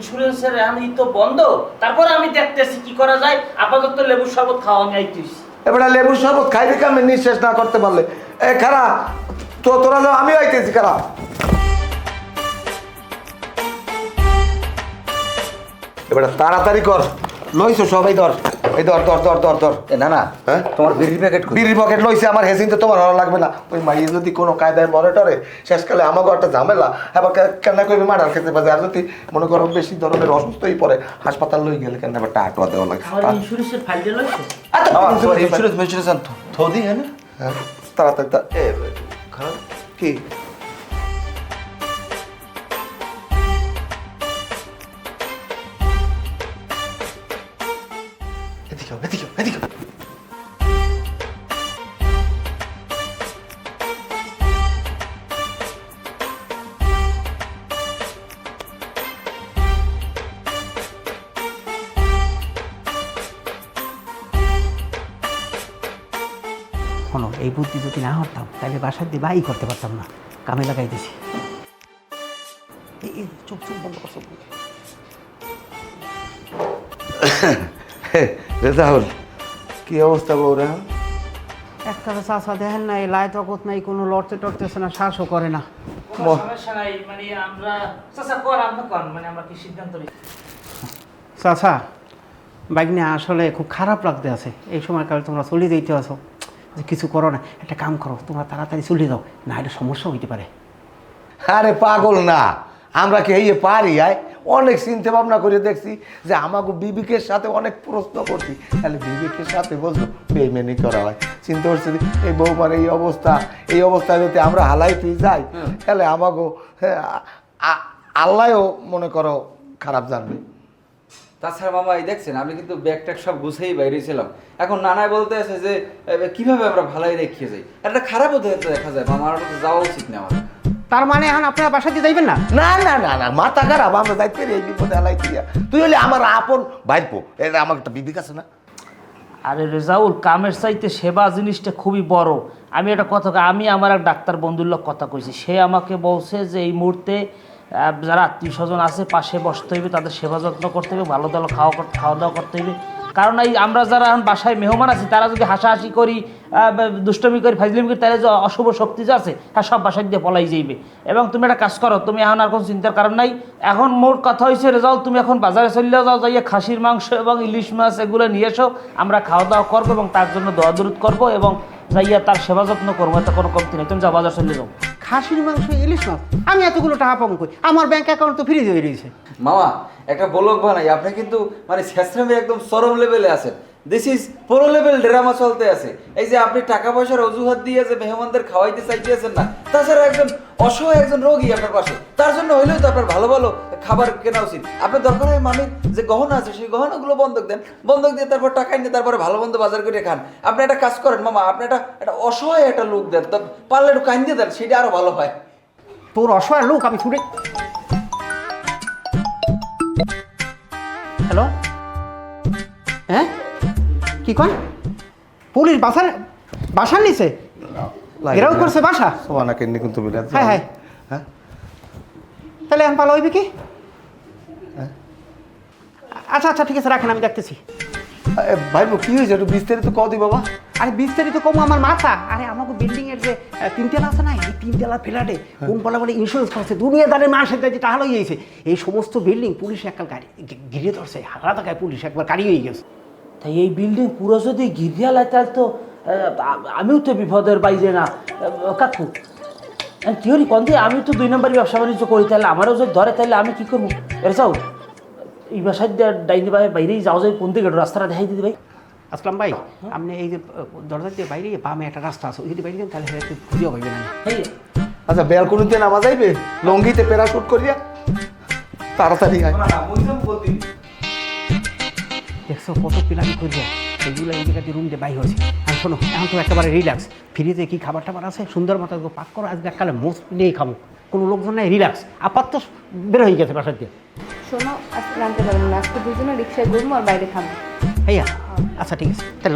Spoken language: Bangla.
ইন্স্যুরেন্সের আমি তো বন্ধ, তারপর আমি দেখতেছি কি করা যায়। আপাতত লেবুর শরবত খাওয়া আমি আইতেছি। এবার লেবুর শরবত খাইবে কেমন নিঃশেষ না করতে পারলে? এ খারা তো তোরা যাও, আমিও আইতেছি। খারা এবার তাড়াতাড়ি কর, লইছো সবাই ধর, এই ধর ধর ধর ধর ধর। না না, হ্যাঁ তোমার বিড়ির প্যাকেট বিড়ির পকেট লইছে, আমার হেসিন তো তোমার ভালো লাগবে না। ওই মাইয়ে যদি কোনো কায়দায় মরে টরে শেষকালে আমাকে একটা ঝামেলা, এবার কেন করবে মার্ডার খেতে পারে। আর যদি মনে করো বেশি ধরনের অসুস্থই পড়ে হাসপাতাল লই গেলে কেন আবার টাকা দেওয়া লাগে। আমার ইন্স্যুরেন্সের ফাইলটা লইছো? ইন্স্যুরেন্স থদি হ্যাঁ না? হ্যাঁ তাড়াতাড়ি খারাপ কি এদিকে এদিকে এদিকে। শোনো, এই বুদ্ধি যদি না হতাম তাহলে বাসার দিয়ে বাই করতে পারতাম না। কামে লাগাই দিছি। এই চোখ চোখ বন্ধ করছো। রেজাউল কি অবস্থা বউরা? একটা চাষা দেখেন না, এই লাই তকত নাই, কোনো লড়তে টড়তেছে না, শ্বাসও করে না। সমস্যা নাই, মানে আমরা চাচা কর, আপনি কর, মানে আমরা কি সিদ্ধান্ত নিই? চাষা বাইকনে আসলে খুব খারাপ লাগতে আছে। এই সময়কালে তোমরা চলে যেতে আছো, যে কিছু করো না। একটা কাম করো, তোমরা তাড়াতাড়ি চলে যাও, না এটা সমস্যা হইতে পারে। আরে পাগল না, আমরা কি এই পারি? আয় অনেক চিন্তা ভাবনা করে দেখছি যে আমাকে বিবেকের সাথে অনেক প্রশ্ন করছি, তাহলে বিবেকের সাথে বলছো বেইমানি করা হয়। চিন্তা করছি এই বৌমার এই অবস্থায় যদি আমরা হালাইতে যাই তাহলে আমাকে আল্লাহও মনে করো খারাপ জানবে। তাছাড়া মামা এই দেখছেন, আমি কিন্তু ব্যাগ ট্যাগ সব গুছেই বাইরে ছিলাম। এখন নানায় বলতে আছে যে কিভাবে আমরা ভালোই রেখে যাই, একটা খারাপও দেখা যায়। মামা আমার যাওয়া উচিত না আমার। তার মানে এখন আপনারা বাসা দিয়ে যাইবেন না? না না না না, মাথা খারাপ, আমরা যাইতে এই বিপদে হালাইতে দিয়া। তুই হলে আমার আপন ভাইপো, এটা আমার একটা বিবেক আছে না? আরে রেজাউল, কামের চাইতে সেবা জিনিসটা খুবই বড়। আমি একটা কথা, আমি আমার এক ডাক্তার বন্ধুর লোক কথা কইছি, সে আমাকে বলছে যে এই মুহূর্তে যারা আত্মীয় স্বজন আছে পাশে বসতে হইবে, তাদের সেবা যত্ন করতে হবে, ভালো ভালো খাওয়া দাওয়া করতে হইবে। কারণ এই আমরা যারা এখন বাসায় মেহমান আছি, তারা যদি হাসাহাসি করি, দুষ্টমি করি, ফাইজলিমি করি, তাহলে যে অশুভ শক্তি যে আছে হ্যাঁ সব বাসায় দিয়ে পলাই যাইবে। এবং তুমি একটা কাজ করো, তুমি এখন আর কোনো চিন্তার কারণ নাই। এখন মোট কথা হয়েছে রেজাল্ট, তুমি এখন বাজারে চলে যাও, যাইয়ে খাসির মাংস এবং ইলিশ মাছ এগুলো নিয়ে এসো, আমরা খাওয়া দাওয়া করবো এবং তার জন্য দোয়া দরুদ করবো এবং যাইয়া তার সেবা যত্ন করবো। এত কোনো কমতি নেই, তুমি যাও বাজার চলে যাও। খাসির মাংস, ইলিশ মাছ, আমি এতগুলো টাকা পাবো কই? আমার ব্যাংক অ্যাকাউন্ট তো ফ্রিজ হয়ে রয়েছে। মামা একটা বলক বানাই, আপনি কিন্তু মানে শেষরামে একদম চরম লেভেলে আছেন। দিস ইজ পুরো লেভেল ড্রামা চলতে আছে। এই যে আপনি টাকা পয়সার অজুহাত দিয়ে যে মেহমানদের খাওয়াইতে চাইতেছেন না, তাছাড়া একজন অসহায় একজন রোগী আপনার পাশে, তার জন্য হইলেও তো আপনার ভালো ভালো খাবার কেনা উচিত। আপনার দরকার হয় মামির যে গহনা আছে সেই গহনাগুলো বন্ধক দেন, বন্ধক দিয়ে তারপর টাকা নিয়ে তারপরে ভালো মন্দ বাজার করে খান। আপনি একটা কাজ করেন মামা, আপনি একটা অসহায় একটা লোক দেন, তো পারলে একটু কাইন্দে দেন, সেটা আরো ভালো হয়। তোর অসহায় লোক আমি ছুটে। হ্যালো, হ্যাঁ কি কন? পুলিশ বাসার নিচে ঘেরাও করছে বাসা? সোয়ানাকে নিয়ে কিন্তু বিরাট। হ্যাঁ হ্যাঁ হ্যাঁ, তাহলে এখন ভালো হইবে কি? আচ্ছা আচ্ছা ঠিক আছে, রাখেন, আমি দেখতেছি। ভাইপো কি হয়েছে একটু বিস্তারিত কও দি বাবা। আরে বিস্তারিত কম আমার মাথা। আরে আমাকে বিল্ডিং এর যে তিনতলা আছে না, এই তিনতলা ফ্ল্যাটে কোন বলে ইন্স্যুরেন্স করছে, দুনিয়াদারের মাসের কাছে টাকা লইয়েছে। এই সমস্ত বিল্ডিং পুলিশ একবার গাড়ি ঘিরে ধরছে, হারা টাকায় পুলিশ একবার গাড়ি হয়ে গেছে। তাই এই বিল্ডিং পুরো যদি ঘিরিয়া লাই তাহলে তো আমিও তো বিপদের বাইরে না। কাকু কি হলি কন দিয়ে, আমি তো 2 নম্বরই ব্যবসা বাণিজ্য করি, তাহলে আমারও যদি ধরে তাহলে আমি কি করবো? এর যাও এই বাসায় ডাইনি বাইরেই যাও, যাই কোন দিকে রাস্তাটা দেখাই দিদি ভাই। আসলাম ভাই, আপনি এই যে দরজা দিয়ে বাইরে বামে একটা রাস্তা আছে, ওই যদি বাইরে তাহলে একটু খুঁজে হইবে না। এই আচ্ছা ব্যালকনিতে নামা যাইবে, লঙ্গিতে প্যারাশুট করিয়া তাড়াতাড়ি আয়। দেখছো কত পিলামি করিয়া এগুলো এই জায়গাতে রুম দিয়ে বাই হয়েছে। আর শোনো, এখন তো একেবারে রিল্যাক্স, ফ্রিতে কি খাবার টাবার আছে সুন্দর মতো পাক করো, আজকে এককালে মোস্ট নিয়েই খাবো, কোনো লোকজন নাই, রিল্যাক্স। আপাতত বের হয়ে গেছে বাসার দিয়ে। শোনো, আজকে আনতে পারবো না, আজকে দুজনে রিক্সায় ঘুরবো আর বাইরে খাবো। হ্যাঁ আচ্ছা ঠিক আছে, তাহলে